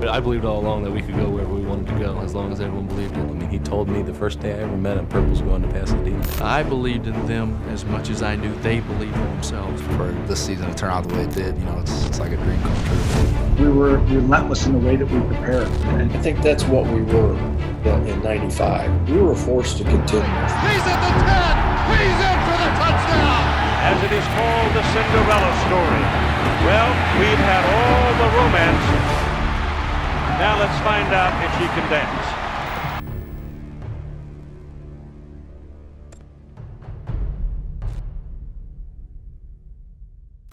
I believed all along that we could go wherever we wanted to go, as long as everyone believed it. I mean, he told me the first day I ever met him, Purple's going to Pasadena. I believed in them as much as I knew they believed in themselves. For this season to turn out the way it did, it's like a dream come true. We were relentless in the way that we prepared. And I think that's what we were in 95. We were forced to continue. He's at the 10! He's in for the touchdown! As it is called, the Cinderella story. Well, we've had all the romance. Now let's find out if she can dance.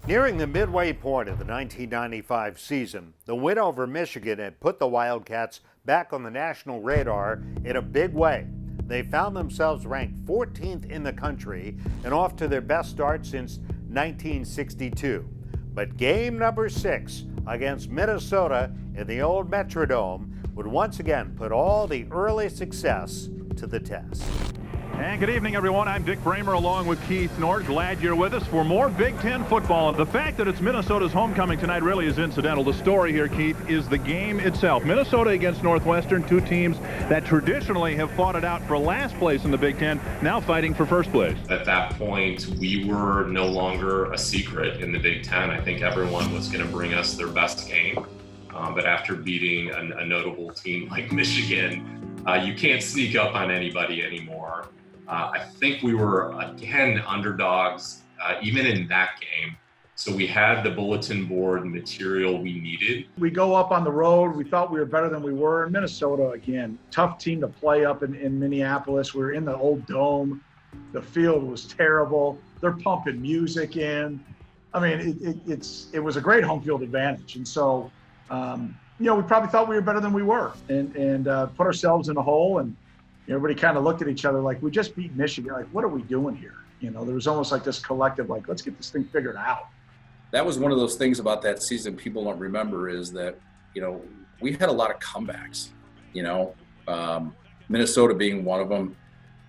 Nearing the midway point of the 1995 season, the win over Michigan had put the Wildcats back on the national radar in a big way. They found themselves ranked 14th in the country and off to their best start since 1962. But game number 6 against Minnesota in the old Metrodome would once again put all the early success to the test. And good evening, everyone. I'm Dick Bramer along with Keith North. Glad you're with us for more Big Ten football. The fact that it's Minnesota's homecoming tonight really is incidental. The story here, Keith, is the game itself. Minnesota against Northwestern, two teams that traditionally have fought it out for last place in the Big Ten, now fighting for first place. At that point, we were no longer a secret in the Big Ten. I think everyone was going to bring us their best game. But after beating a notable team like Michigan, you can't sneak up on anybody anymore. I think we were, again, underdogs, even in that game. So we had the bulletin board material we needed. We go up on the road. We thought we were better than we were. In Minnesota, again, tough team to play up in Minneapolis. We were in the old dome. The field was terrible. They're pumping music in. I mean, it was a great home field advantage. And so, we probably thought we were better than we were and put ourselves in a hole. And everybody kind of looked at each other like, we just beat Michigan. Like, what are we doing here? There was almost like this collective, like, let's get this thing figured out. That was one of those things about that season people don't remember is that, we had a lot of comebacks, Minnesota being one of them.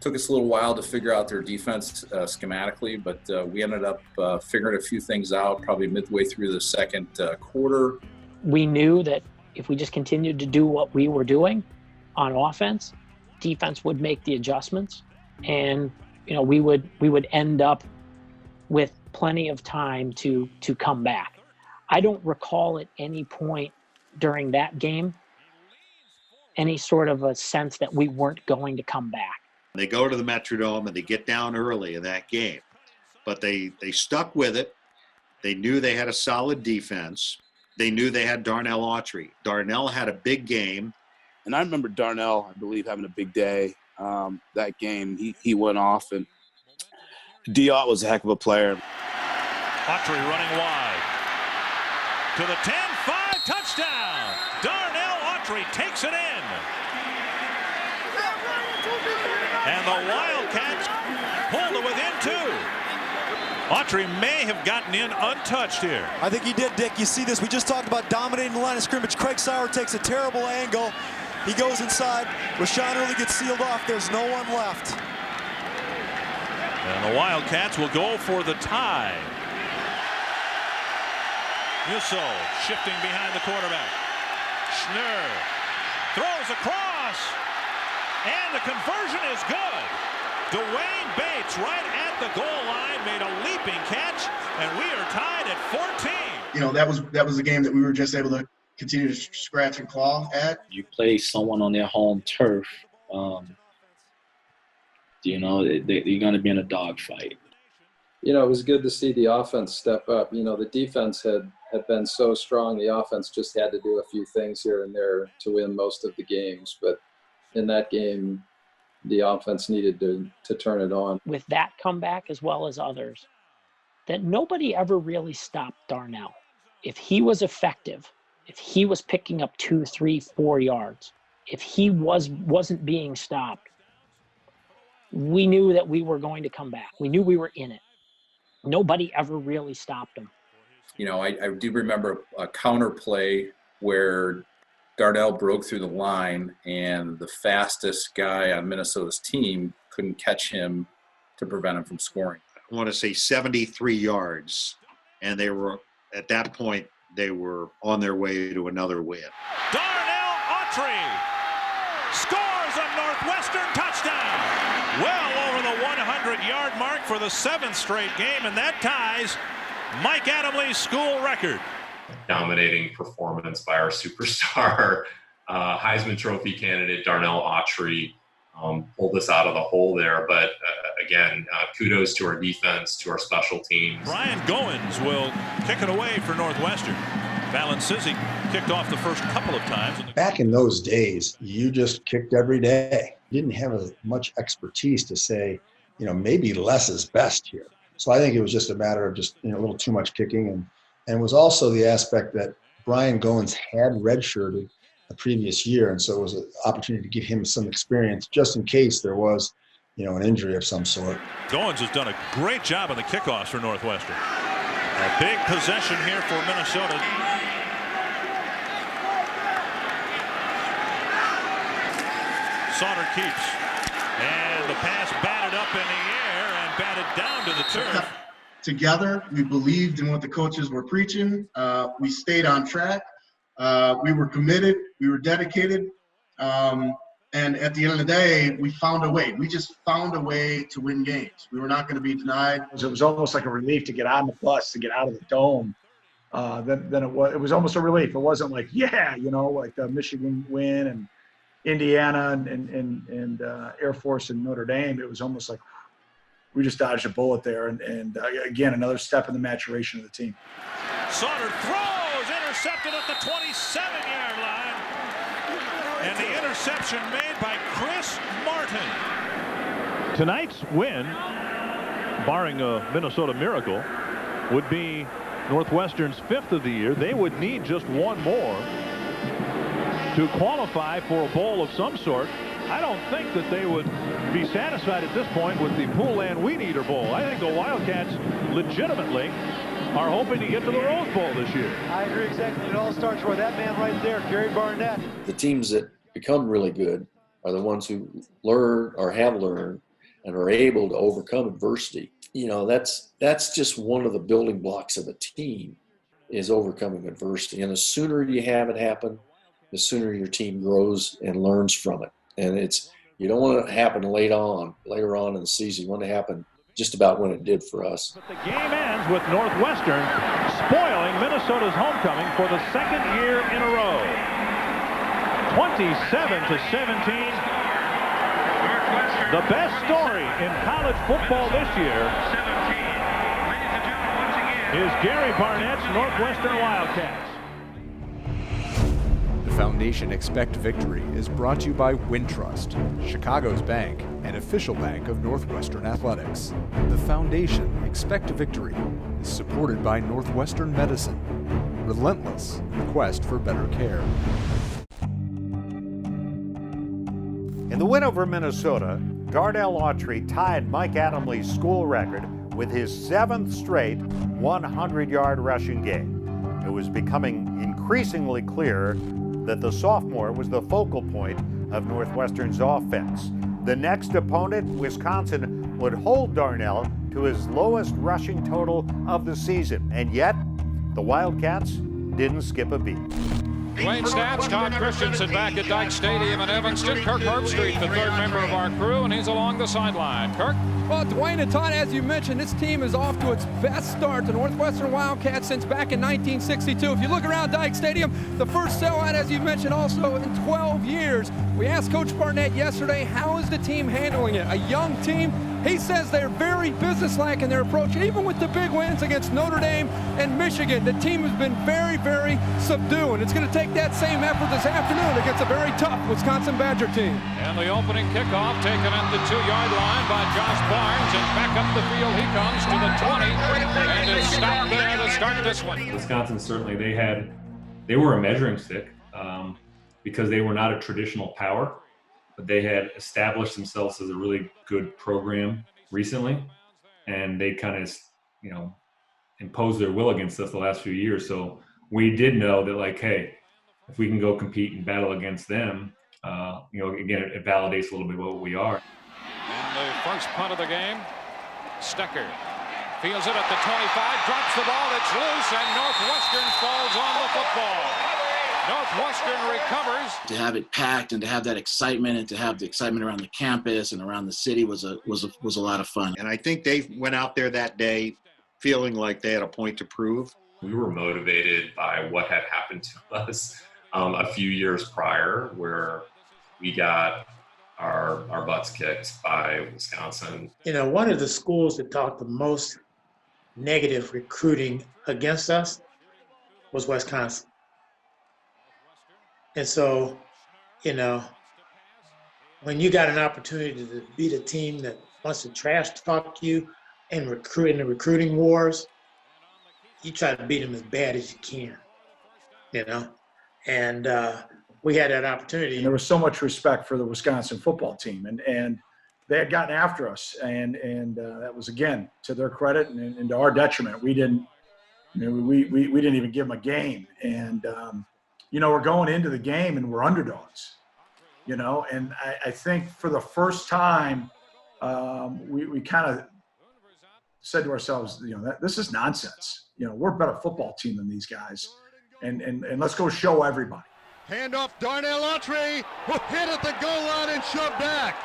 Took us a little while to figure out their defense schematically, but we ended up figuring a few things out probably midway through the second quarter. We knew that if we just continued to do what we were doing on offense, defense would make the adjustments, and we would end up with plenty of time to come back. I don't recall at any point during that game any sort of a sense that we weren't going to come back. They go to the Metrodome and they get down early in that game, but they stuck with it. They knew they had a solid defense. They knew they had Darnell Autry. Darnell had a big game. And I remember Darnell, I believe, having a big day that game. He went off, and Diot was a heck of a player. Autry running wide. To the 10-5 touchdown. Darnell Autry takes it in. And the Wildcats pulled it within 2. Autry may have gotten in untouched here. I think he did, Dick. You see this. We just talked about dominating the line of scrimmage. Craig Sauer takes a terrible angle. He goes inside. Rashawn Early gets sealed off. There's no one left. And the Wildcats will go for the tie. Musso shifting behind the quarterback. Schnurr throws across. And the conversion is good. Dwayne Bates right at the goal line made a leaping catch. And we are tied at 14. That was a game that we were just able to continue to scratch and claw at. You play someone on their home turf, you're going to be in a dogfight. It was good to see the offense step up. The defense had been so strong. The offense just had to do a few things here and there to win most of the games. But in that game, the offense needed to turn it on. With that comeback as well as others, that nobody ever really stopped Darnell. If he was effective, if he was picking up 2, 3, 4 yards, if he wasn't being stopped, we knew that we were going to come back. We knew we were in it. Nobody ever really stopped him. I do remember a counter play where Darnell broke through the line and the fastest guy on Minnesota's team couldn't catch him to prevent him from scoring. I want to say 73 yards, and they were at that point they were on their way to another win. Darnell Autry scores a Northwestern touchdown. Well over the 100-yard mark for the 7th straight game, and that ties Mike Adamley's school record. Dominating performance by our superstar, Heisman Trophy candidate Darnell Autry pulled us out of the hole there. But again, kudos to our defense, to our special teams. Brian Goins will kick it away for Northwestern. Valancizi kicked off the first couple of times. Back in those days, you just kicked every day. You didn't have as much expertise to say, maybe less is best here. So I think it was just a matter of just a little too much kicking, and it was also the aspect that Brian Goins had redshirted the previous year, and so it was an opportunity to give him some experience just in case there was, an injury of some sort. Goins has done a great job on the kickoffs for Northwestern. A big possession here for Minnesota. Sauter keeps, and the pass batted up in the air and batted down to the turf. Together, we believed in what the coaches were preaching. We stayed on track. We were committed. We were dedicated. And at the end of the day, we found a way. We just found a way to win games. We were not going to be denied. It was almost like a relief to get on the bus, to get out of the dome. Then it was almost a relief. It wasn't like, like the Michigan win and Indiana and Air Force and Notre Dame. It was almost like we just dodged a bullet there. And again, another step in the maturation of the team. Sauter throws, intercepted at the 27-yard line. And the interception made by Chris Martin. Tonight's win, barring a Minnesota miracle, would be Northwestern's 5th of the year. They would need just one more to qualify for a bowl of some sort. I don't think that they would be satisfied at this point with the Pool and Weed Eater Bowl. I think the Wildcats legitimately are hoping to get to the Rose Bowl this year. I agree exactly. It all starts with that man right there, Gary Barnett. The teams that become really good are the ones who learn or have learned and are able to overcome adversity. That's just one of the building blocks of a team, is overcoming adversity. And the sooner you have it happen, the sooner your team grows and learns from it. And you don't want it to happen later on in the season. You want it to happen just about when it did for us. But the game ends with Northwestern spoiling Minnesota's homecoming for the 2nd year in a row. 27-17. The best story in college football this year is Gary Barnett's Northwestern Wildcats. The Foundation Expect Victory is brought to you by Wintrust, Chicago's bank and official bank of Northwestern Athletics. The Foundation Expect Victory is supported by Northwestern Medicine, relentless in the quest for better care. In the win over Minnesota, Darnell Autry tied Mike Adamley's school record with his 7th straight 100-yard rushing game. It was becoming increasingly clear that the sophomore was the focal point of Northwestern's offense. The next opponent, Wisconsin, would hold Darnell to his lowest rushing total of the season, and yet the Wildcats didn't skip a beat. Dwayne Stats, Todd Christensen back at Dyche Stadium in Evanston. Kirk Herbstreit, the 3rd member of our crew, and he's along the sideline. Kirk? Well, Dwayne and Todd, as you mentioned, this team is off to its best start, the Northwestern Wildcats, since back in 1962. If you look around Dyche Stadium, the first sellout, as you mentioned, also in 12 years. We asked Coach Barnett yesterday, how is the team handling it? A young team. He says they're very businesslike in their approach. Even with the big wins against Notre Dame and Michigan, the team has been very, very subduing. It's going to take that same effort this afternoon against a very tough Wisconsin Badger team. And the opening kickoff taken at the 2-yard line by Josh Barnes, and back up the field he comes to the 20, and is stopped there to start this one. Wisconsin, certainly they were a measuring stick because they were not a traditional power. They had established themselves as a really good program recently, and they kind of, imposed their will against us the last few years. So we did know that, hey, if we can go compete and battle against them, again, it validates a little bit what we are. And the first punt of the game, Stecker Fields it at the 25, drops the ball, it's loose, and Northwestern falls on the football. Northwestern recovers. To have it packed and to have that excitement and to have the excitement around the campus and around the city was a lot of fun. And I think they went out there that day feeling like they had a point to prove. We were motivated by what had happened to us a few years prior, where we got our butts kicked by Wisconsin. You know, one of the schools that talked the most negative recruiting against us was Wisconsin. And so, you know, when you got an opportunity to beat a team that wants to trash talk you and recruit in the recruiting wars, you try to beat them as bad as you can, you know? And we had that opportunity. And there was so much respect for the Wisconsin football team, and they had gotten after us, and that was, again, to their credit and to our detriment. We didn't, you know, we didn't even give them a game, and you know, we're going into the game and we're underdogs, you know, and I think for the first time we kind of said to ourselves, you know, this is nonsense. You know, we're a better football team than these guys, and let's go show everybody. Handoff, Darnell Autry, hit at the goal line and shoved back.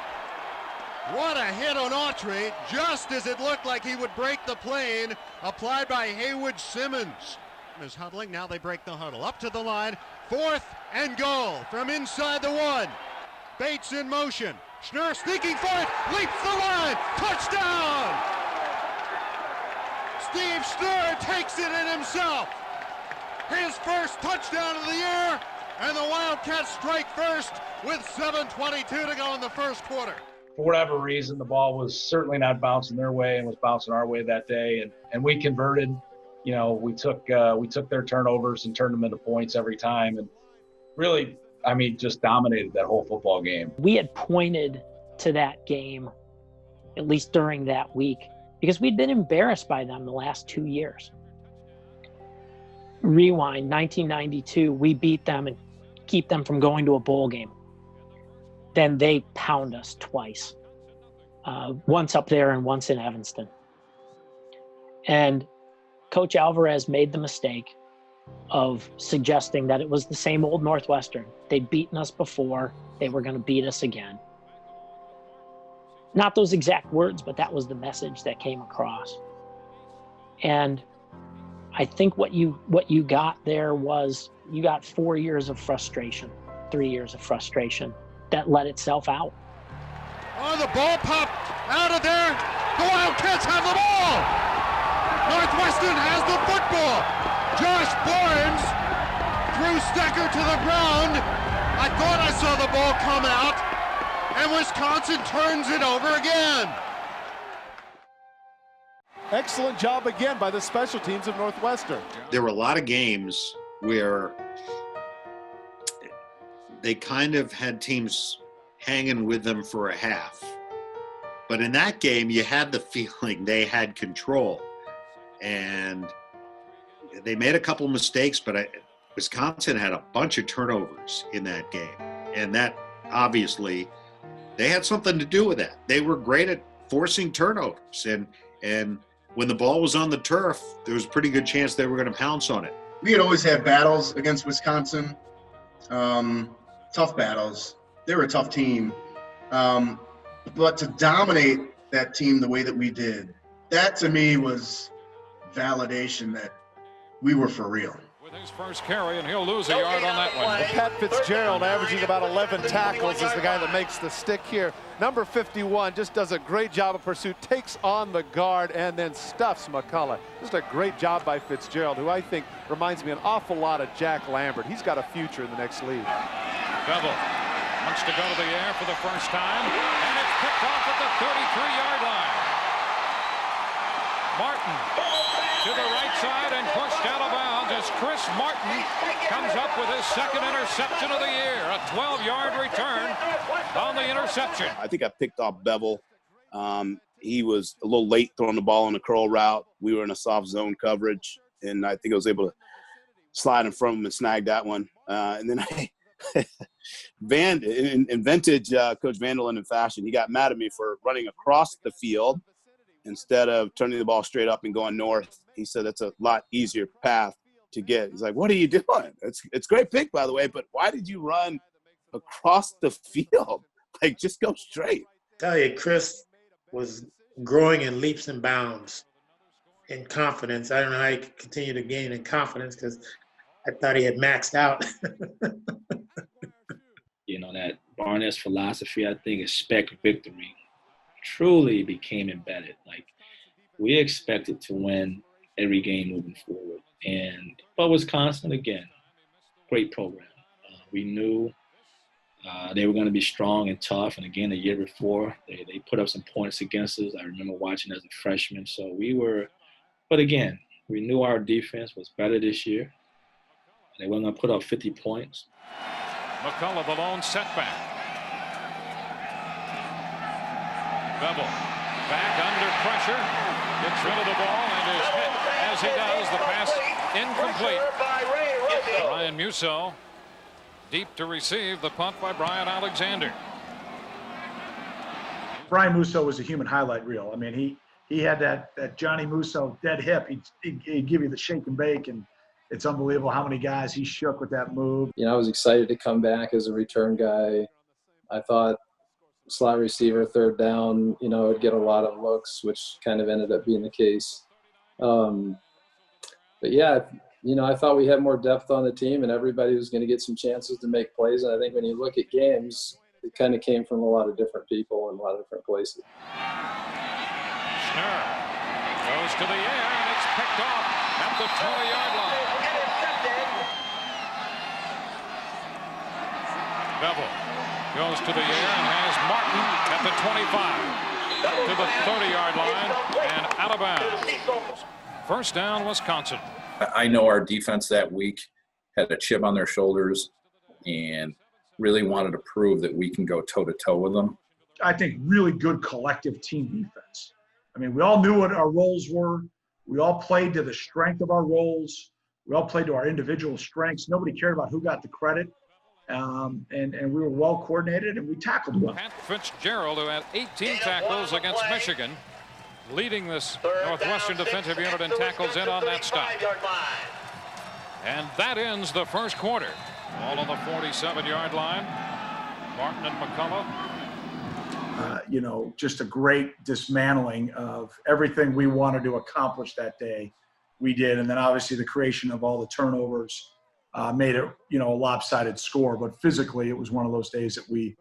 What a hit on Autry, just as it looked like he would break the plane, applied by Haywood Simmons. Is huddling, now they break the huddle. Up to the line, 4th and goal from inside the 1. Bates in motion, Schnurr sneaking for it, leaps the line, touchdown! Steve Schnurr takes it in himself. His first touchdown of the year, and the Wildcats strike first with 7:22 to go in the first quarter. For whatever reason, the ball was certainly not bouncing their way and was bouncing our way that day, and we converted. You know, we took their turnovers and turned them into points every time, and really, I mean, just dominated that whole football game. We had pointed to that game, at least during that week, because we'd been embarrassed by them the last 2 years. Rewind, 1992, we beat them and keep them from going to a bowl game. Then they pound us twice, once up there and once in Evanston. And Coach Alvarez made the mistake of suggesting that it was the same old Northwestern. They'd beaten us before, they were going to beat us again. Not those exact words, but that was the message that came across. And I think what you got there was you got 4 years of frustration, 3 years of frustration that let itself out. Oh, the ball popped out of there. The Wildcats have the ball. Northwestern has the football. Josh Barnes threw Stecker to the ground. I thought I saw the ball come out, and Wisconsin turns it over again. Excellent job again by the special teams of Northwestern. There were a lot of games where they kind of had teams hanging with them for a half. But in that game, you had the feeling they had control. And they made a couple mistakes, but Wisconsin had a bunch of turnovers in that game. And that, obviously, they had something to do with that. They were great at forcing turnovers. And when the ball was on the turf, there was a pretty good chance they were going to pounce on it. We had always had battles against Wisconsin, tough battles. They were a tough team. But to dominate that team the way that we did, that to me was validation that we were for real. With his first carry, and he'll lose a yard on that one. Pat Fitzgerald, averaging about 11 tackles, is the guy that makes the stick here. Number 51 just does a great job of pursuit, takes on the guard, and then stuffs McCullough. Just a great job by Fitzgerald, who I think reminds me an awful lot of Jack Lambert. He's got a future in the next league. Bevel wants to go to the air for the first time, and it's picked off at the 33-yard line. Martin to the right side and pushed out of bounds as Chris Martin comes up with his second interception of the year. A 12-yard return on the interception. I think I picked off Bevel. He was a little late throwing the ball on the curl route. We were in a soft zone coverage, and I think I was able to slide in front of him and snag that one. And then in vintage Coach Vanderlyn fashion, he got mad at me for running across the field instead of turning the ball straight up and going north, he said that's a lot easier path to get. He's like, what are you doing? It's great pick, by the way, but why did you run across the field? Like, just go straight. Tell you, Chris was growing in leaps and bounds in confidence. I don't know how he could continue to gain in confidence because I thought he had maxed out. You know, that Barnett's philosophy, I think, expect victory, truly became embedded. Like, we expected to win every game moving forward. But Wisconsin, again, great program. We knew they were going to be strong and tough. And again, the year before, they put up some points against us. I remember watching as a freshman. So but again, we knew our defense was better this year. They weren't going to put up 50 points. McCullough, the lone setback. Bevel back under pressure, gets rid of the ball and is hit as he does. The pass incomplete. Ryan Musso deep to receive the punt by Brian Alexander. Brian Musso was a human highlight reel. I mean, he had that Johnny Musso dead hip. He'd give you the shake and bake, and it's unbelievable how many guys he shook with that move. You know, I was excited to come back as a return guy. I thought slot receiver, third down, you know, would get a lot of looks, which kind of ended up being the case. But yeah, you know, I thought we had more depth on the team and everybody was going to get some chances to make plays. And I think when you look at games, it kind of came from a lot of different people in a lot of different places. Schnurr goes to the air and it's picked off at the 20-yard line. Bevel goes to the air and has Martin at the 25 to the 30-yard line and out of bounds. First down, Wisconsin. I know our defense that week had a chip on their shoulders and really wanted to prove that we can go toe-to-toe with them. I think really good collective team defense. I mean, we all knew what our roles were. We all played to the strength of our roles. We all played to our individual strengths. Nobody cared about who got the credit. And we were well coordinated and we tackled well. Pat Fitzgerald, who had 18 tackles against Michigan, leading this Northwestern defensive unit in tackles in on that stop. And that ends the first quarter. All on the 47-yard line. Martin and McCullough. You know, just a great dismantling of everything we wanted to accomplish that day. We did. And then obviously the creation of all the turnovers made it, you know, a lopsided score. But physically, it was one of those days that we,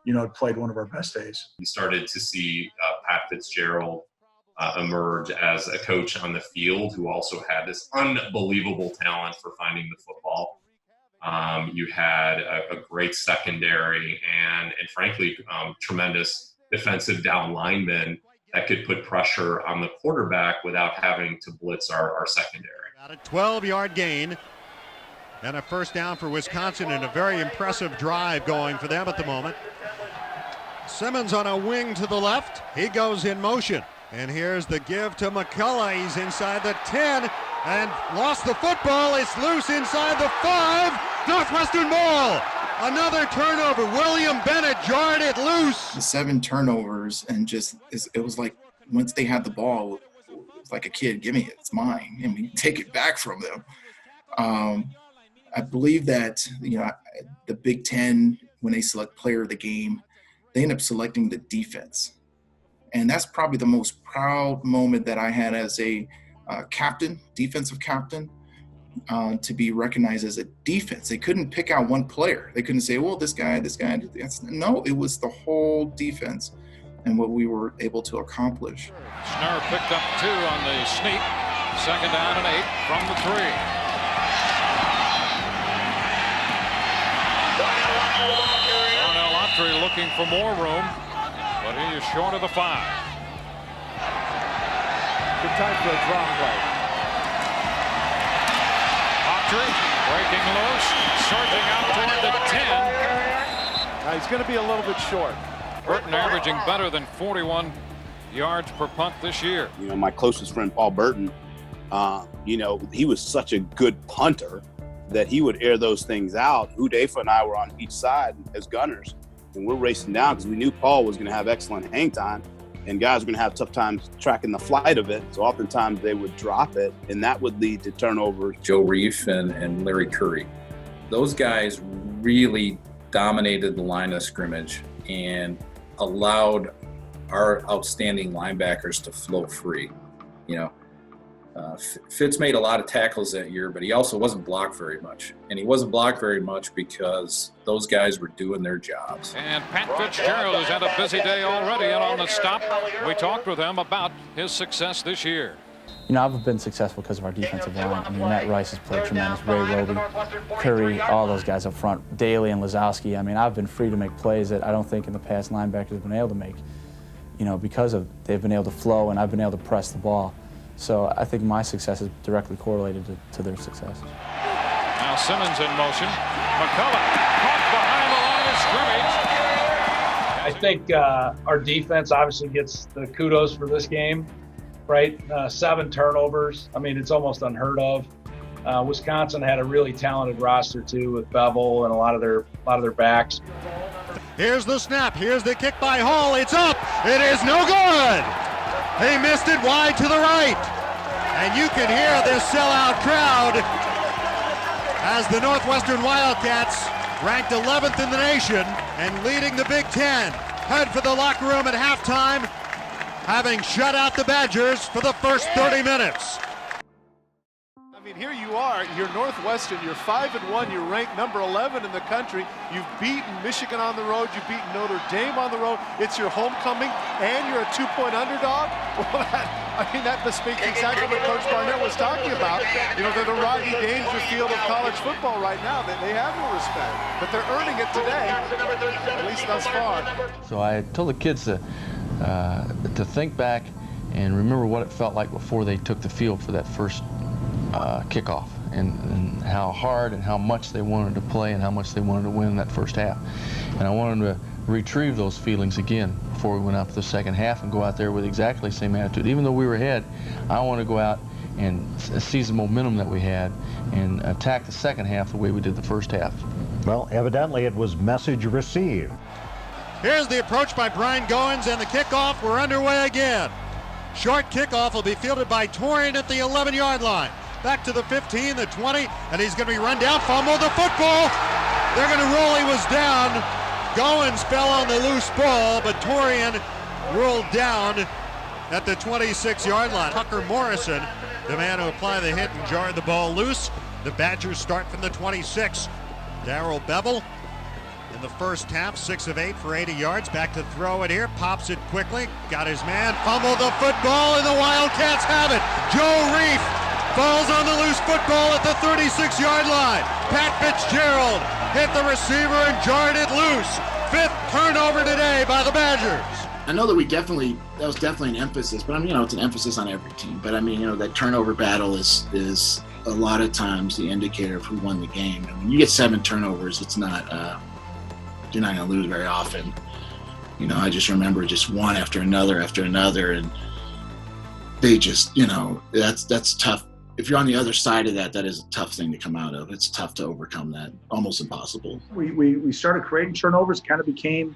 you know, played one of our best days. We started to see Pat Fitzgerald emerge as a coach on the field who also had this unbelievable talent for finding the football. You had a great secondary and frankly, tremendous defensive down linemen that could put pressure on the quarterback without having to blitz our secondary. Got a 12-yard gain and a first down for Wisconsin and a very impressive drive going for them at the moment. Simmons on a wing to the left. He goes in motion. And here's the give to McCullough. He's inside the 10 and lost the football. It's loose inside the 5. Northwestern ball. Another turnover. William Bennett jarred it loose. The 7 turnovers and just it was like once they had the ball, it was like a kid, give me it, it's mine, and we take it back from them. I believe that, you know, the Big Ten, when they select player of the game, they end up selecting the defense. And that's probably the most proud moment that I had as a captain, defensive captain, to be recognized as a defense. They couldn't pick out one player. They couldn't say, well, this guy. No, it was the whole defense and what we were able to accomplish. Schnurr picked up 2 on the sneak. Second down and 8 from the 3. Darnell Autry looking for more room, but he is short of the 5. Good time for a drop play. Autry breaking loose, surging out toward the 10. Now he's going to be a little bit short. Burton averaging better than 41 yards per punt this year. You know, my closest friend, Paul Burton, you know, he was such a good punter that he would air those things out. Udefa and I were on each side as gunners, and we're racing down because we knew Paul was going to have excellent hang time, and guys were going to have tough times tracking the flight of it. So oftentimes they would drop it, and that would lead to turnovers. Joe Reif and Larry Curry, those guys really dominated the line of scrimmage and allowed our outstanding linebackers to flow free. Fitz made a lot of tackles that year, but he also wasn't blocked very much. And he wasn't blocked very much because those guys were doing their jobs. And Pat Fitzgerald has had a busy day already and on the stop. We talked with him about his success this year. I've been successful because of our defensive line. Matt Rice has played tremendous. Ray Roby, Curry, all those guys up front, Daly and Lazowski. I've been free to make plays that I don't think in the past linebackers have been able to make, because they've been able to flow and I've been able to press the ball. So I think my success is directly correlated to their success. Now Simmons in motion. McCullough caught behind the line of scrimmage. I think our defense obviously gets the kudos for this game, right? 7 turnovers. It's almost unheard of. Wisconsin had a really talented roster too, with Bevel and a lot of their backs. Here's the snap. Here's the kick by Hall. It's up. It is no good. He missed it wide to the right. And you can hear this sellout crowd as the Northwestern Wildcats, ranked 11th in the nation and leading the Big Ten, head for the locker room at halftime, having shut out the Badgers for the first 30 minutes. Here you are, you're Northwestern, you're 5-1, you're ranked number 11 in the country. You've beaten Michigan on the road, you've beaten Notre Dame on the road. It's your homecoming, and you're a 2-point underdog. Well, that bespeaks exactly what Coach Barnett was talking about. They're the Rodney Dangerfield of college football right now. They have no respect, but they're earning it today, at least thus far. So I told the kids to think back and remember what it felt like before they took the field for that first kickoff, and how hard and how much they wanted to play and how much they wanted to win that first half. And I wanted to retrieve those feelings again before we went out to the second half and go out there with exactly the same attitude. Even though we were ahead, I want to go out and seize the momentum that we had and attack the second half the way we did the first half. Well, evidently it was message received. Here's the approach by Brian Goins, and the kickoff. We're underway again. Short kickoff will be fielded by Torian at the 11-yard line. Back to the 15, the 20, and he's going to be run down, fumble the football. They're going to rule he was down. Goins fell on the loose ball, but Torian rolled down at the 26-yard line. Tucker Morrison, the man who applied the hit and jarred the ball loose. The Badgers start from the 26. Darrell Bevel in the first half, 6 of 8 for 80 yards. Back to throw it here, pops it quickly, got his man, fumbled the football, and the Wildcats have it. Joe Reif falls on the loose football at the 36-yard line. Pat Fitzgerald hit the receiver and jarred it loose. 5th turnover today by the Badgers. I know that that was definitely an emphasis, but it's an emphasis on every team. But that turnover battle is a lot of times the indicator of who won the game. And when you get 7 turnovers, it's not, you're not going to lose very often. I just remember just one after another, and they just, that's tough. If you're on the other side of that, that is a tough thing to come out of. It's tough to overcome that, almost impossible. We started creating turnovers, kind of became,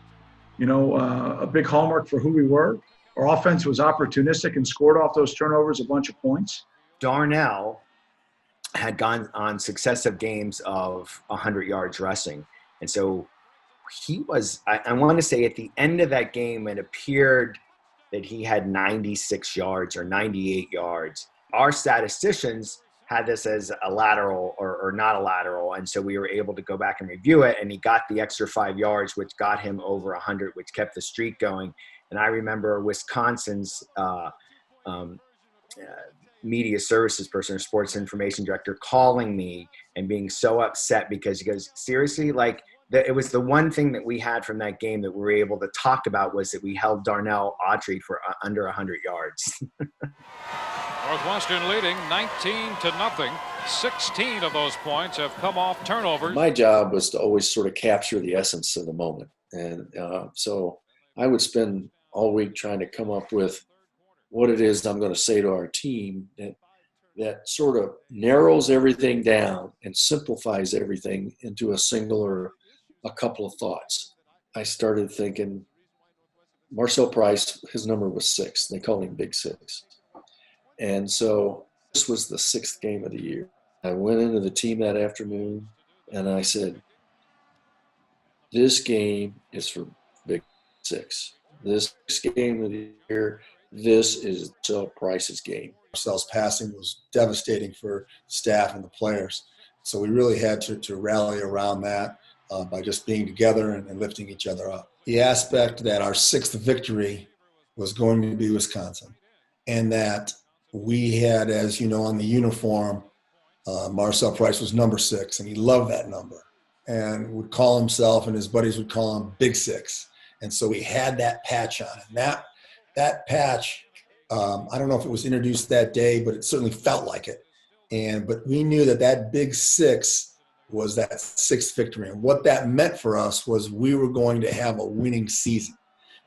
a big hallmark for who we were. Our offense was opportunistic and scored off those turnovers a bunch of points. Darnell had gone on successive games of 100 yards rushing. And so he was, I want to say at the end of that game, it appeared that he had 96 yards or 98 yards. Our statisticians had this as a lateral or not a lateral, and so we were able to go back and review it, and he got the extra 5 yards, which got him over 100, which kept the streak going. And I remember Wisconsin's media services person or sports information director calling me and being so upset because he goes, seriously, it was the one thing that we had from that game that we were able to talk about was that we held Darnell Autry for under 100 yards. Northwestern leading 19-0. 16 of those points have come off turnovers. My job was to always sort of capture the essence of the moment. And so I would spend all week trying to come up with what it is I'm going to say to our team that sort of narrows everything down and simplifies everything into a single or a couple of thoughts. I started thinking, Marcel Price, his number was 6. They called him Big Six. And so this was the 6th game of the year. I went into the team that afternoon and I said, this game is for Big Six. This game of the year, this is Marcel Price's game. Marcel's passing was devastating for staff and the players. So we really had to rally around that by just being together and lifting each other up. The aspect that our 6th victory was going to be Wisconsin, and that we had, as you know, on the uniform, Marcel Price was number 6, and he loved that number and would call himself, and his buddies would call him Big Six. And so we had that patch on. And that patch, I don't know if it was introduced that day, but it certainly felt like it. But we knew that Big Six was that 6th victory. And what that meant for us was we were going to have a winning season.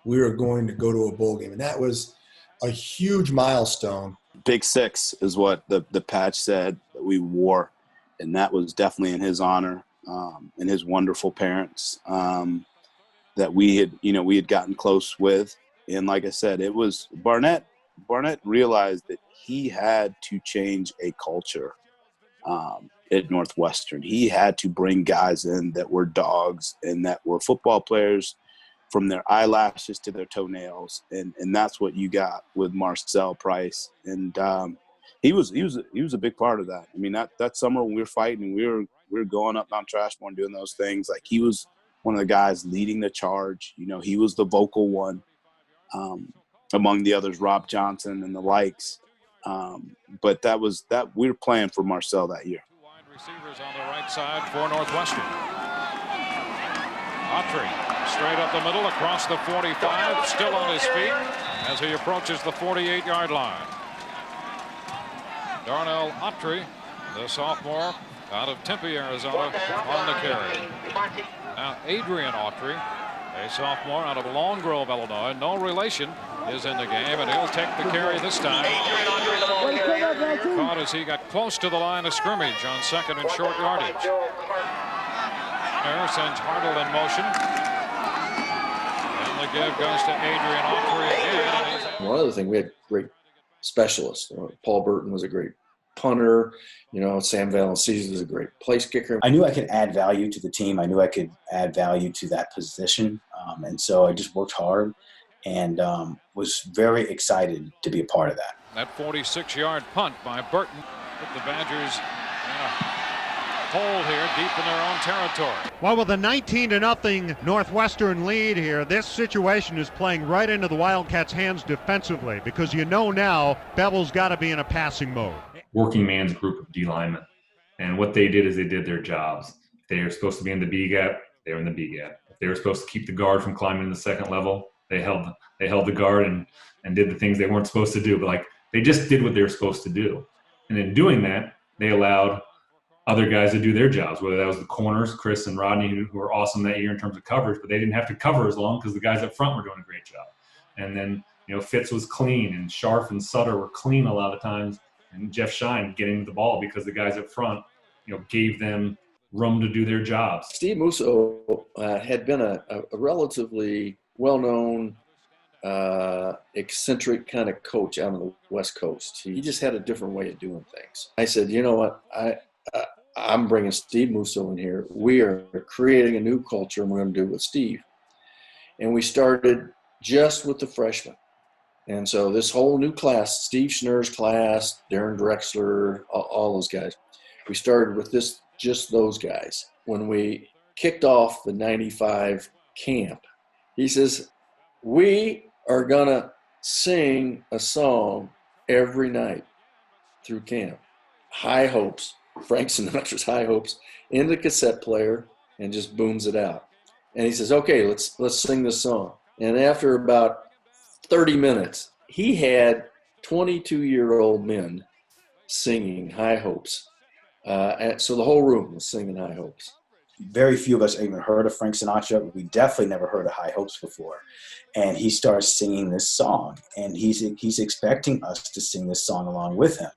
We were going to go to a bowl game. And that was a huge milestone. Big Six is what the patch said that we wore. And that was definitely in his honor and his wonderful parents that we had gotten close with. And like I said, it was Barnett realized that he had to change a culture at Northwestern. He had to bring guys in that were dogs and that were football players from their eyelashes to their toenails. And that's what you got with Marcel Price. And he was a big part of that. I mean, that summer when we were fighting, we were going up Mount Trashmore and doing those things. Like, he was one of the guys leading the charge. You know, he was the vocal one among the others, Rob Johnson and the likes. But we were playing for Marcel that year. Two wide receivers on the right side for Northwestern. Autry straight up the middle across the 45, still on his feet as he approaches the 48-yard line. Darnell Autry, the sophomore out of Tempe, Arizona, on the carry. Now Adrian Autry, a sophomore out of Long Grove, Illinois, no relation, is in the game, and he'll take the carry this time. Caught as he got close to the line of scrimmage on 2nd and short yardage. There sends Hartle in motion. And the give goes to Adrian Autry again. One other thing, we had great specialists. Paul Burton was a great punter. Sam Valancides was a great place kicker. I knew I could add value to the team. I knew I could add value to that position. And so I just worked hard and was very excited to be a part of that. That 46-yard punt by Burton put the Badgers in a hole here deep in their own territory. Well, with a 19-0 Northwestern lead here, this situation is playing right into the Wildcats' hands defensively, because now Bevel's got to be in a passing mode. Working man's group of D linemen. And what they did is they did their jobs. If they were supposed to be in the B gap, they were in the B gap. If they were supposed to keep the guard from climbing to the second level, they held the guard and did the things they weren't supposed to do. But they just did what they were supposed to do. And in doing that, they allowed other guys to do their jobs, whether that was the corners, Chris and Rodney, who were awesome that year in terms of coverage, but they didn't have to cover as long because the guys up front were doing a great job. And then, Fitz was clean, and Scharf and Sutter were clean a lot of times, and Jeff Shine getting the ball because the guys up front, gave them room to do their jobs. Steve Musso had been a relatively well-known, eccentric kind of coach out on the West Coast. He just had a different way of doing things. I said, you know what, I'm bringing Steve Musso in here. We are creating a new culture, and we're going to do it with Steve. And we started just with the freshmen. And so this whole new class, Steve Schnurr's class, Darren Drexler, all those guys, we started with just those guys. When we kicked off the 95 camp, he says, we are going to sing a song every night through camp. High Hopes, Frank Sinatra's High Hopes, in the cassette player, and just booms it out. And he says, okay, let's sing this song. And after about 30 minutes, he had 22-year-old men singing High Hopes. And so the whole room was singing High Hopes. Very few of us even heard of Frank Sinatra. We definitely never heard of High Hopes before. And he starts singing this song, and he's expecting us to sing this song along with him.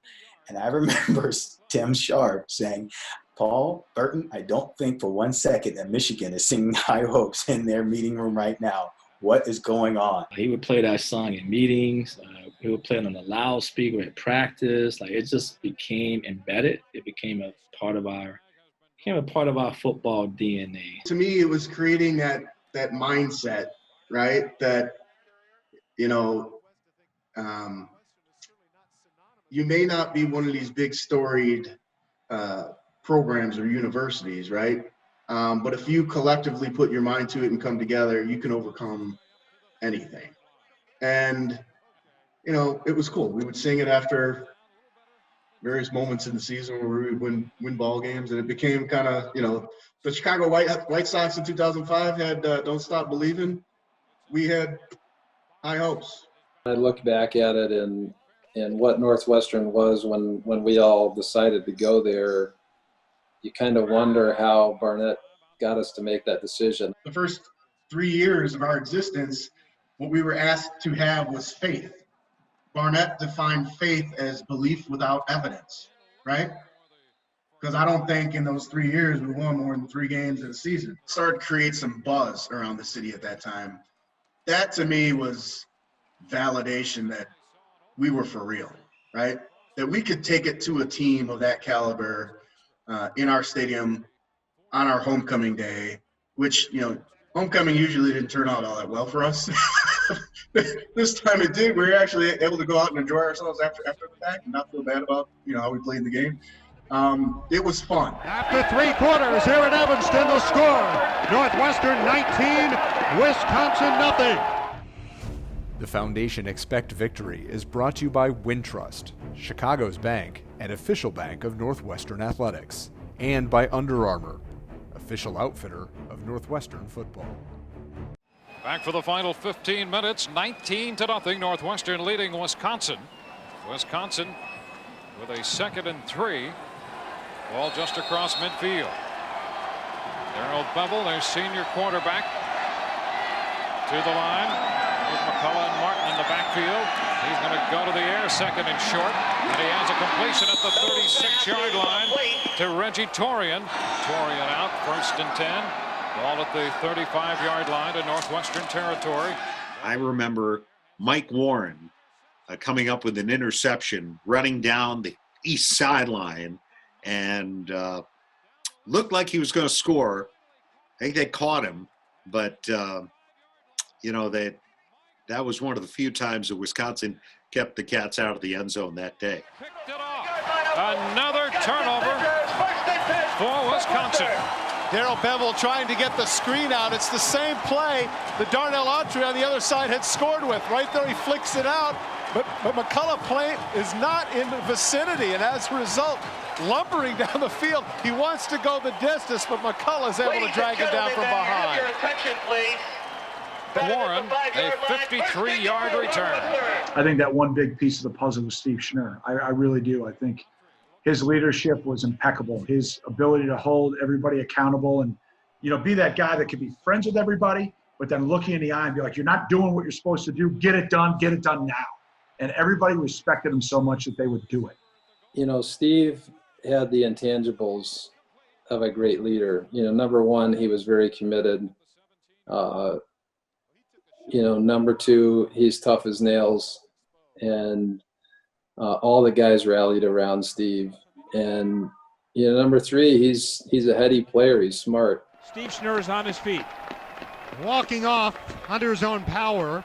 And I remember Tim Sharp saying, Paul Burton, I don't think for 1 second that Michigan is singing High Hopes in their meeting room right now. What is going on? He would play that song in meetings. He would play it on the loudspeaker at practice. Like, it just became embedded. It became a part of our football DNA. To me, it was creating that mindset, right? That, you know, you may not be one of these big storied programs or universities, right? But if you collectively put your mind to it and come together, you can overcome anything. And, you know, it was cool. We would sing it after various moments in the season where we would win ball games, and it became kind of, you know, the Chicago White Sox in 2005 had Don't Stop Believing. We had high hopes. I look back at it and what Northwestern was when we all decided to go there, you kind of wonder how Barnett got us to make that decision. The first 3 years of our existence, what we were asked to have was faith. Barnett defined faith as belief without evidence, right? Because I don't think in those 3 years we won more than 3 games in a season. Started to create some buzz around the city at that time. That to me was validation that we were for real, right? That we could take it to a team of that caliber in our stadium on our homecoming day, which, you know, homecoming usually didn't turn out all that well for us. This time it did. We were actually able to go out and enjoy ourselves after the fact and not feel bad about, you know, how we played the game. It was fun. After 3 quarters here in Evanston, the score, Northwestern 19, Wisconsin nothing. The Foundation Expect Victory is brought to you by Wintrust, Chicago's bank and official bank of Northwestern Athletics, and by Under Armour, official outfitter of Northwestern football. Back for the final 15 minutes, 19-0, Northwestern leading Wisconsin. Wisconsin with a 2nd and 3. Ball just across midfield. Darrell Bevel, their senior quarterback, to the line. With McCullough and Martin in the backfield. He's going to go to the air, 2nd and short. And he has a completion at the 36-yard line to Reggie Torian. Torian out, 1st and 10. Ball at the 35-yard line to Northwestern territory. I remember Mike Warren coming up with an interception, running down the east sideline, and looked like he was going to score. I think they caught him, but, you know, that was one of the few times that Wisconsin kept the Cats out of the end zone that day. Picked it off. Another turnover for Wisconsin. Darrell Bevel trying to get the screen out. It's the same play that Darnell Autry on the other side had scored with. Right there, he flicks it out, but McCullough is not in the vicinity, and as a result, lumbering down the field. He wants to go the distance, but McCullough is able to drag him down from behind. Warren, a 53-yard return. I think that one big piece of the puzzle was Steve Schnurr. I really do. I think his leadership was impeccable. His ability to hold everybody accountable and, you know, be that guy that could be friends with everybody, but then look you in the eye and be like, you're not doing what you're supposed to do. Get it done now. And everybody respected him so much that they would do it. You know, Steve had the intangibles of a great leader. You know, number one, he was very committed. You know, number two, he's tough as nails, and all the guys rallied around Steve. And, you know, number three, he's a heady player. He's smart. Steve Schnurr is on his feet. Walking off under his own power.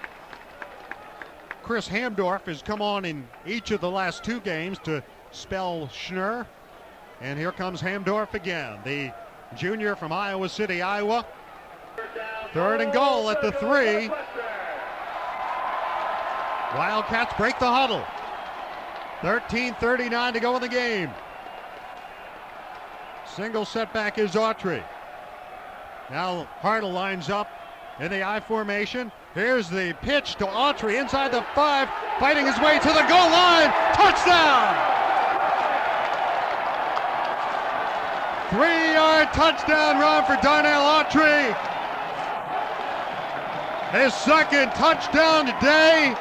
Chris Hamdorff has come on in each of the last 2 games to spell Schnurr. And here comes Hamdorff again, the junior from Iowa City, Iowa. 3rd and goal at the 3. Wildcats break the huddle. 13:39 to go in the game. Single setback is Autry. Now Hartle lines up in the I formation. Here's the pitch to Autry inside the 5, fighting his way to the goal line. Touchdown! 3-yard touchdown run for Darnell Autry. His 2nd touchdown today,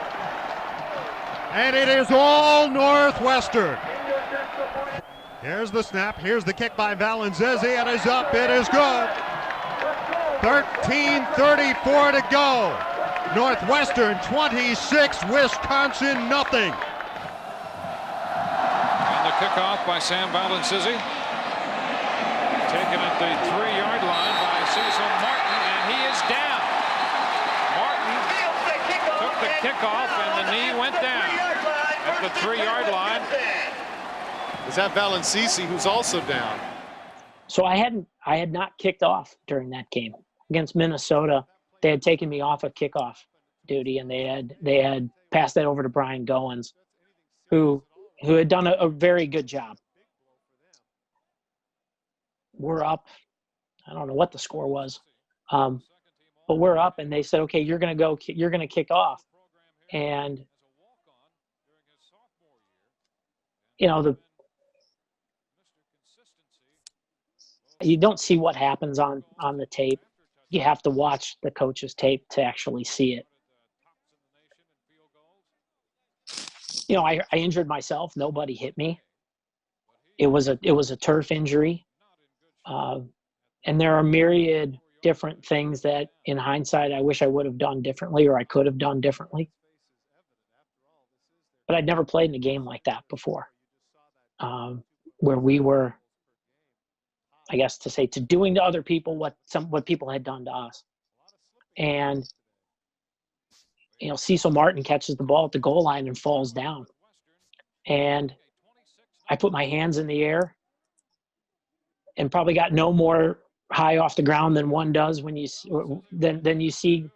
and it is all Northwestern. Here's the snap, here's the kick by Valenzuela, it is up, it is good. 13:34 to go. Northwestern 26, Wisconsin nothing. And the kickoff by Sam Valencisi. Taken at the 3-yard line by Cecil Martin, and he is down. Martin took the kickoff, and the knee went down at the 3-yard line. Is that Valencisi who's also down? So I had not kicked off during that game against Minnesota. They had taken me off of kickoff duty, and they had passed that over to Brian Goins, who had done a very good job. We're up. I don't know what the score was, but we're up, and they said, "Okay, you're going to kick off," and you don't see what happens on the tape. You have to watch the coach's tape to actually see it. I injured myself. Nobody hit me. It was a turf injury. And there are myriad different things that in hindsight I wish I would have done differently, or I could have done differently. But I'd never played in a game like that before, where we were, I guess to doing to other people what people had done to us. And Cecil Martin catches the ball at the goal line and falls down. And I put my hands in the air and probably got no more high off the ground than one does when you see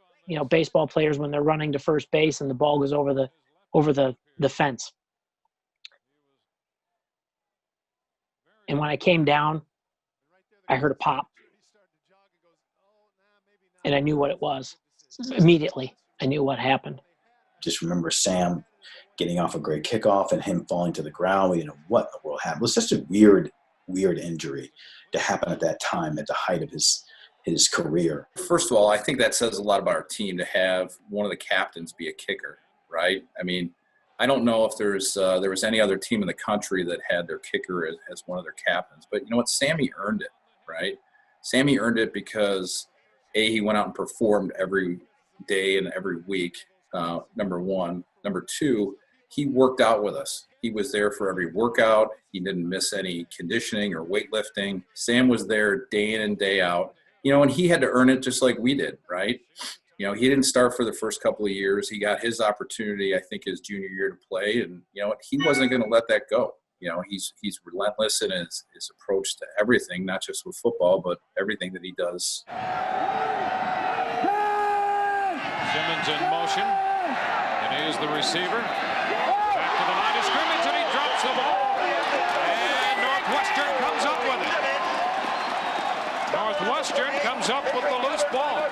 baseball players when they're running to first base and the ball goes over the fence. And when I came down, I heard a pop, and I knew what it was. Immediately, I knew what happened. Just remember Sam getting off a great kickoff and him falling to the ground. We didn't know what in the world happened. It was just a weird injury to happen at that time, at the height of his career. First of all, I think that says a lot about our team to have one of the captains be a kicker, right? I mean, I don't know if there was any other team in the country that had their kicker as one of their captains. But you know what? Sammy earned it, right? Sammy earned it because, A, he went out and performed every day and every week, number one. Number two, he worked out with us. He was there for every workout. He didn't miss any conditioning or weightlifting. Sam was there day in and day out, and he had to earn it just like we did, right? He didn't start for the first couple of years. He got his opportunity, I think, his junior year to play, and he wasn't going to let that go. He's relentless in his approach to everything, not just with football, but everything that he does. Simmons in motion, and he is the receiver. Back to the line of scrimmage, and he drops the ball. And Northwestern comes up with it. Northwestern comes up with the loose ball.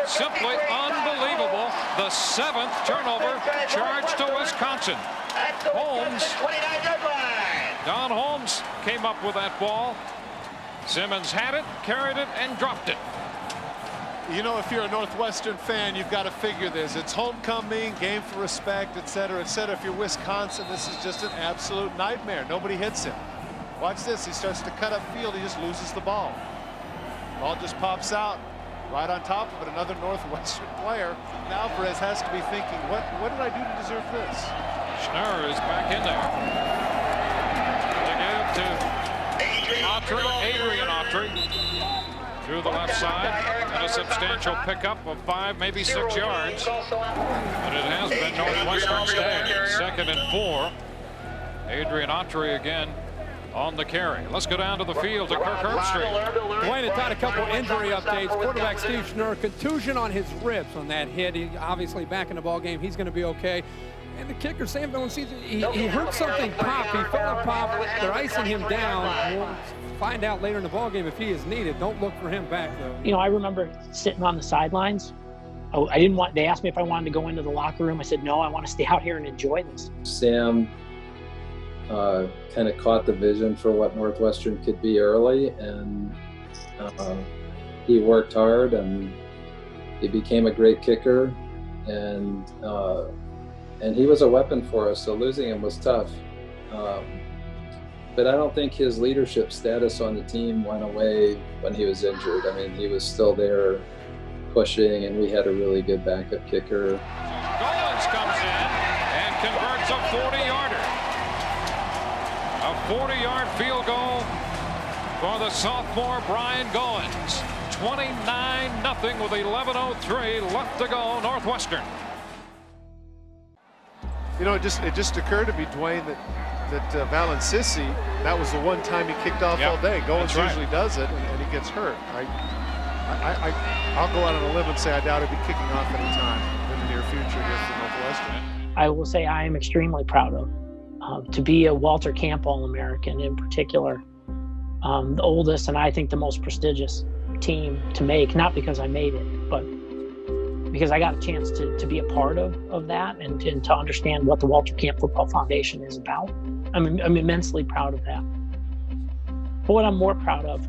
Simply unbelievable. The 7th turnover charged to Wisconsin. Don Holmes came up with that ball. Simmons had it, carried it, and dropped it. If you're a Northwestern fan, you've got to figure this. It's homecoming, game for respect, et cetera, et cetera. If you're Wisconsin, this is just an absolute nightmare. Nobody hits him. Watch this. He starts to cut upfield. He just loses the ball. Ball just pops out right on top of it. Another Northwestern player. Now Alvarez has to be thinking, what did I do to deserve this? Schnurr is back in there. To Adrian Autry through the left side, and a substantial pickup of 5, maybe 6 yards. But it has been Northwestern's day. 2nd and 4. Adrian Autry again on the carry. Let's go down to the field to Kirk Herbstreit. Dwayne had had a couple injury updates. Quarterback Steve Schnurr, contusion on his ribs on that hit. He obviously back in the ball game. He's going to be okay. And the kicker, Sam Valencisi, he heard something pop. He felt a pop. They're icing him down. We'll find out later in the ball game if he is needed. Don't look for him back, though. I remember sitting on the sidelines. They asked me if I wanted to go into the locker room. I said, no, I want to stay out here and enjoy this. Sam kind of caught the vision for what Northwestern could be early, and he worked hard, and he became a great kicker, and he was a weapon for us, so losing him was tough. But I don't think his leadership status on the team went away when he was injured. I mean, he was still there pushing, and we had a really good backup kicker. Goins comes in and converts a 40-yarder. A 40-yard field goal for the sophomore Brian Goins. 29-0 with 11:03 left to go, Northwestern. You know, it just occurred to me, Dwayne, that Valancisi, that was the one time he kicked off all day. Goins usually does it, and he gets hurt. I'll go out on a limb and say I doubt he'll be kicking off any time in the near future here for Northwestern. I will say I am extremely proud of to be a Walter Camp All-American in particular, the oldest and I think the most prestigious team to make, not because I made it, but because I got a chance to be a part of that and to understand what the Walter Camp Football Foundation is about. I'm immensely proud of that. But what I'm more proud of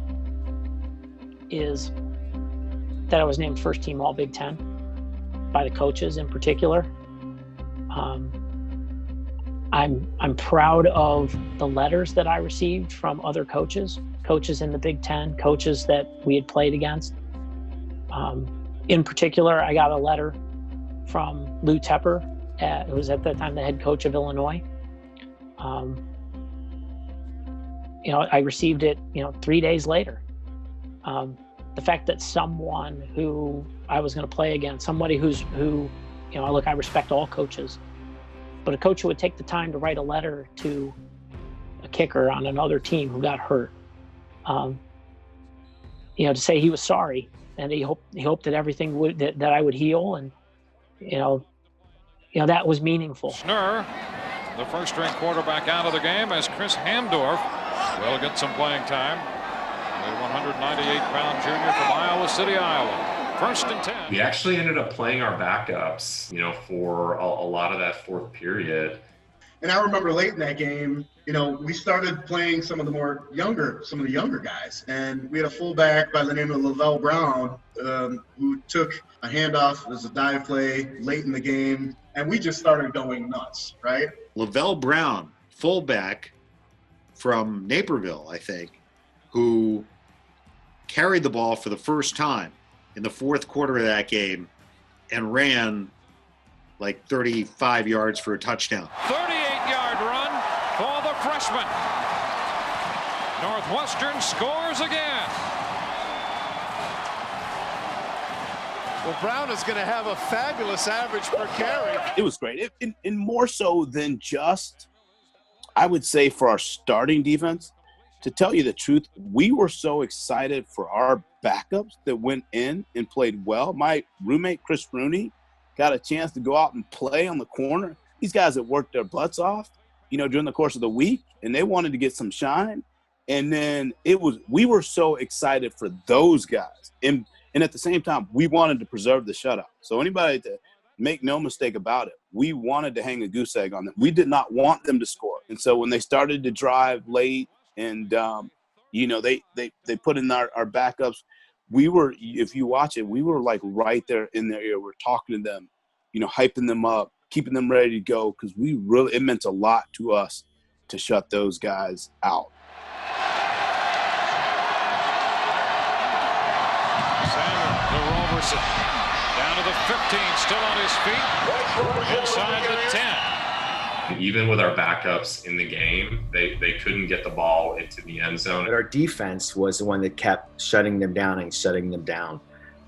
is that I was named first team All Big Ten by the coaches in particular. I'm proud of the letters that I received from other coaches in the Big Ten, coaches that we had played against. In particular, I got a letter from Lou Tepper, who was at that time the head coach of Illinois. I received it, 3 days later. The fact that someone who I was going to play against, somebody who, I respect all coaches, but a coach who would take the time to write a letter to a kicker on another team who got hurt, to say he was sorry and he hoped that everything that I would heal, and that was meaningful. Schnurr, the first-string quarterback, out of the game as Chris Hamdorff will get some playing time. The 198-pound junior from Iowa City, Iowa. 1st and 10. We actually ended up playing our backups, for a lot of that fourth period. And I remember late in that game, we started playing some of the younger guys. And we had a fullback by the name of Lavelle Brown who took a handoff as a dive play late in the game. And we just started going nuts, right? Lavelle Brown, fullback from Naperville, I think, who carried the ball for the first time in the fourth quarter of that game and ran like 35 yards for a touchdown. 38-yard run for the freshman. Northwestern scores again. Well, Brown is going to have a fabulous average per carry. It was great. And more so than just, I would say, for our starting defense. To tell you the truth, we were so excited for our backups that went in and played well. My roommate, Chris Rooney, got a chance to go out and play on the corner. These guys that worked their butts off, during the course of the week, and they wanted to get some shine. And then we were so excited for those guys. And at the same time, we wanted to preserve the shutout. So anybody to make no mistake about it, we wanted to hang a goose egg on them. We did not want them to score. And so when they started to drive late, and, they put in our backups. We were, if you watch it, we were like right there in their ear. We're talking to them, hyping them up, keeping them ready to go, because it meant a lot to us to shut those guys out. Samuel to Roberson. Down to the 15, still on his feet. Inside the 10. Even with our backups in the game, they couldn't get the ball into the end zone. But our defense was the one that kept shutting them down.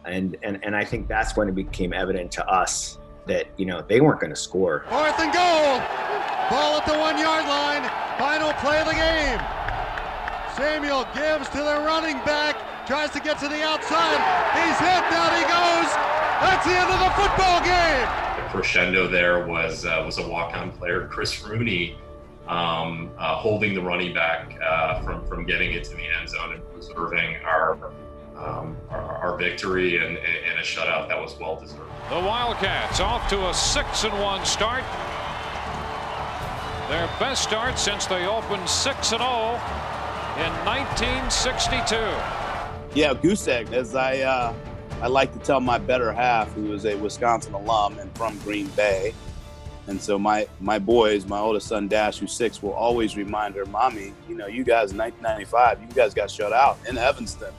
And I think that's when it became evident to us that, they weren't going to score. 4th and goal. Ball at the 1-yard line. Final play of the game. Samuel gives to the running back. Tries to get to the outside. He's hit. Down he goes. That's the end of the football game. The crescendo there was a walk-on player, Chris Rooney, holding the running back from getting it to the end zone and preserving our victory and a shutout that was well deserved. The Wildcats off to a 6-1 start. Their best start since they opened 6-0 in 1962. Yeah, goose egg, as I like to tell my better half, who is a Wisconsin alum and from Green Bay. And so my boys, my oldest son Dash, who's 6, will always remind her, Mommy, you guys in 1995, you guys got shut out in Evanston.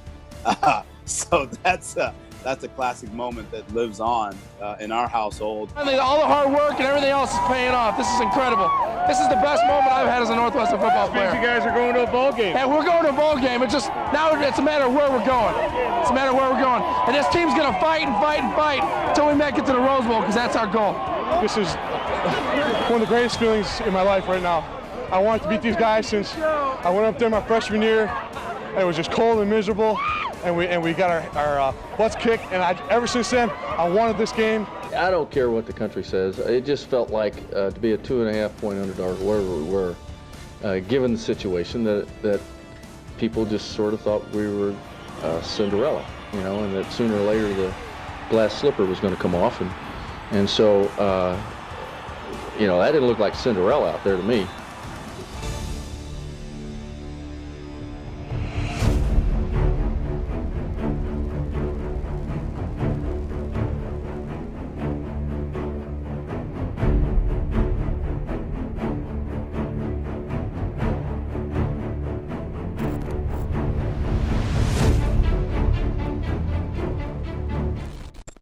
So that's that's a classic moment that lives on in our household. I think all the hard work and everything else is paying off. This is incredible. This is the best moment I've had as a Northwestern football player. You guys are going to a bowl game. And we're going to a bowl game. It's just now it's a matter of where we're going. It's a matter of where we're going. And this team's going to fight and fight and fight until we make it to the Rose Bowl, because that's our goal. This is one of the greatest feelings in my life right now. I wanted to beat these guys since I went up there my freshman year. It was just cold and miserable, and we got our butts kicked. And ever since then, I wanted this game. I don't care what the country says. It just felt like to be a 2.5-point underdog, wherever we were, given the situation that people just sort of thought we were Cinderella, and that sooner or later the glass slipper was going to come off, and so that didn't look like Cinderella out there to me.